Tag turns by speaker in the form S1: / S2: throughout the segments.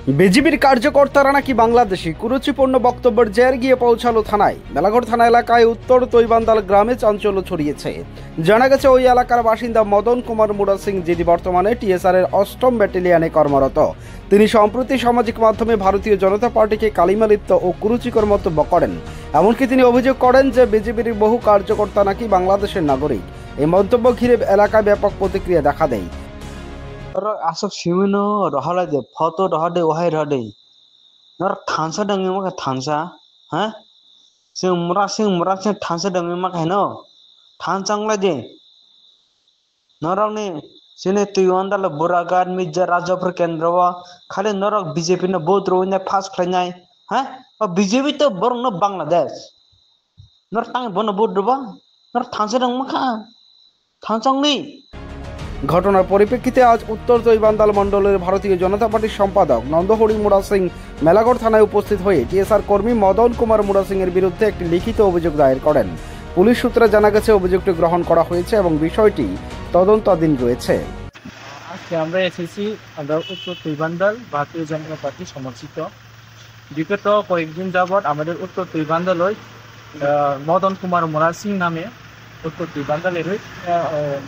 S1: বিজেপির কার্যকর্তারা নাকি বাংলাদেশি কুরুচিপূর্ণ বক্তব্যের জের গিয়ে পৌঁছালো থানায়। মেলাঘর থানা এলাকায় উত্তর তৈবান্দাল গ্রামে চাঞ্চল্য ছড়িয়েছে। জানা গেছে ওই এলাকার বাসিন্দা মদন কুমার মুরা সিং, যিনি বর্তমানে টিএসআর এর ৮ম ব্যাটালিয়নে কর্মরত। তিনি সম্প্রতি সামাজিক মাধ্যমে ভারতীয় জনতা পার্টিকে কালিমালিপ্ত ও কুরুচিকর মন্তব্য করেন। এমনকি তিনি অভিযোগ করেন যে বিজেপির বহু কার্যকর্তা নাকি বাংলাদেশের নাগরিক। এই মন্তব্য ঘিরে এলাকায় ব্যাপক প্রতিক্রিয়া দেখা দেয়।
S2: asok simino rohala de photo rohade ohai rohade nor thansa dangi maka thansa ha sing mura sing thansa dangi maka no thansangla de norang ne sine tuyondal buragar mijja rajapur kendra khale norok bjp no both roine fast khlainai ha bjp to borno bangladesh nor tang bono bodroba nor thansa dang maka thansang ni।
S1: ঘটনার পরিপ্রেক্ষিতে আজ উত্তর তৈবান্দাল মণ্ডলের ভারতীয় জনতা পার্টির সম্পাদক নন্দহরি মুরা সিং মেলাঘর থানায় উপস্থিত হয়ে টিএসআর কর্মী মদন কুমার মুরা সিং এর বিরুদ্ধে একটি লিখিত অভিযোগ দায়ের করেন। পুলিশ সূত্রে জানা গেছে অভিযোগটি গ্রহণ করা হয়েছে এবং বিষয়টি তদন্তাধীন রয়েছে।
S3: আজকে আমরা এসেছি উত্তর তৈবান্দাল ভারতীয় জনতা পার্টি সমর্থিত। বিগত কয়েকদিন যাবৎ আমাদের উত্তর তৈবান্দালয় মদন কুমার মুরা সিং নামে উত্তর তৈবান্দালের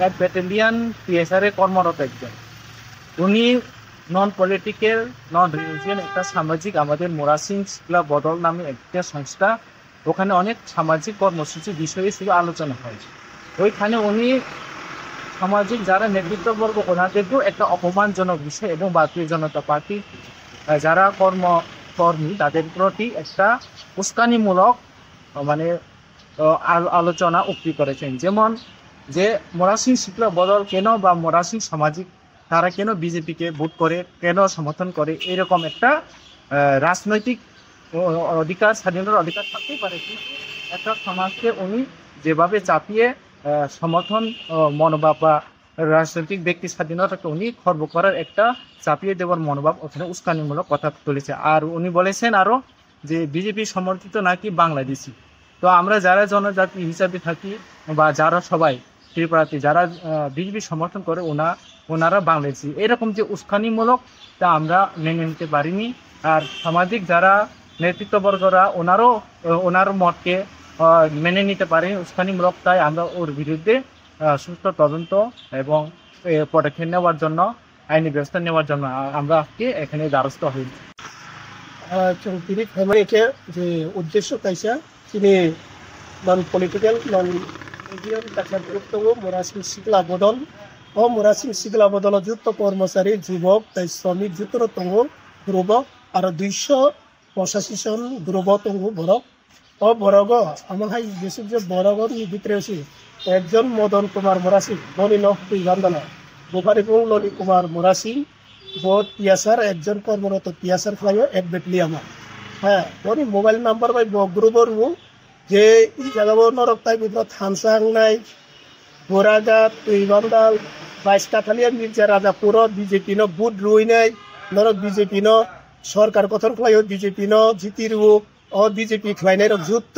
S3: এক ব্যাটালিয়ান টিএসআর এ কর্মরত একজন। উনি নন পলিটিক্যাল নন রিলিজিয়ান একটা সামাজিক আমাদের মুরা সিং শিকলা বদল নামে একটা সংস্থা, ওখানে অনেক সামাজিক কর্মসূচি বিষয়ে শুধু আলোচনা হয়। ওইখানে উনি সামাজিক যারা নেতৃত্ববর্গ ওনাদেরকেও একটা অপমানজনক বিষয় এবং ভারতীয় জনতা পার্টি যারা কর্মী তাদের প্রতি একটা উস্কানিমূলক মানে আলোচনা উক্তি করেছেন। যেমন যে মুরা সিং শিকলা বদল কেন বা মুরা সিং সামাজিক তারা কেন বিজেপিকে ভোট করে, কেন সমর্থন করে, এরকম একটা রাজনৈতিক অধিকার স্বাধীনতার অধিকার থাকতেই পারে, কিন্তু একটা সমাজকে উনি যেভাবে চাপিয়ে সমর্থন মনোভাব বা রাজনৈতিক ব্যক্তি স্বাধীনতাকে উনি খর্ব করার একটা চাপিয়ে দেওয়ার মনোভাব ওখানে উস্কানিমূলক কথা তুলেছে। আর উনি বলেছেন আরও যে বিজেপি সমর্থিত নাকি বাংলাদেশি। তো আমরা যারা জনজাতি হিসাবে থাকি বা যারা সবাই ত্রিপুরাতে যারা বিজেপি সমর্থন করে ওনারা বাংলাদেশি, এরকম যে উস্কানিমূলক তা আমরা মেনে নিতে পারিনি। আর সামাজিক যারা নেতৃত্ববর্গরা ওনার মতকে মেনে নিতে পারেনি উস্কানিমূলক, তাই আমরা ওর বিরুদ্ধে সুষ্ঠু তদন্ত এবং পদক্ষেপ নেওয়ার জন্য আইনি ব্যবস্থা নেওয়ার জন্য আমরা আজকে এখানে দ্বারস্থ হয়েছি।
S4: তিনি ফ্যামিলিকে যে উদ্দেশ্য কাইসা তিনি নন পলিটিক্যাল নন রিলিজিয়ান তাছাড়া গুরুত্ব মুরা সিং শিকলা বদল ও মুরা সিং শিকলা বদল যুক্ত কর্মচারী যুবক তাই শ্রমিক যুক্ত তঙ্গ ধ্রুব আর 285 জন ধ্রুব তঙ্গ বরক ও বরগ আমার হাই বেশি যে বরগর ভিতরে আছে একজন মদন কুমার মুরা সিং ননি নই বান্দানা বুফারিপুর ননি কুমার মুরা সিং বোধ টিএসআর একজন কর্মরত টিএসআর ফ্লাইও এক বেটলিয়ামা। হ্যাঁ ওনি মোবাইল নাম্বার বাই গ্রুপর যে এই জায়গা নরক তাই ভিতর থানসাং নাই গোরাঘাট তৈবান্দাল 22 কাঠালিয়া মির্জা রাজাপুর বিজেপি বুট রুই নাই নরক বিজেপি সরকার কথন ফ্লাইও বিজেপি জিতির ও বিজেপি ফ্লাইনের যুক্ত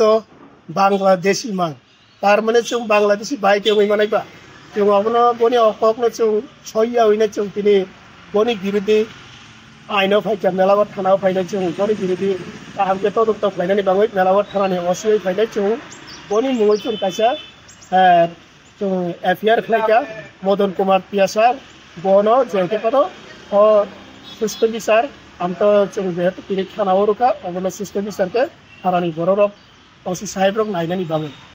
S4: বাংলাদেশি মান তার মানে চুং বাংলাদেশি বাইকে ওই মানাইবা চুং আপনার বনি অকনে চুং সইয়া হইনা চুং তিনি বনি বিরোধী আইনও ফাইকা মেলাঘর থানাও ফাইনাই চুং বনি বিরোধী আহামকে তদন্ত ফাইনানি বাঙাই মেলাঘর থানানি অসুই ফাইনাই চুং বনি মুই চুং কাইসা চুং এফআইআর ফ্লাইকা মদন কুমার টিএসআর বন যেতে পারো ও সুস্থ বিচার আমতো চুং যেহেতু তিনি থানাও রোকা অবন্য সুস্থ বিচারকে থানানি বড় অসি সাহেব রক নাইনানি বাঙাই।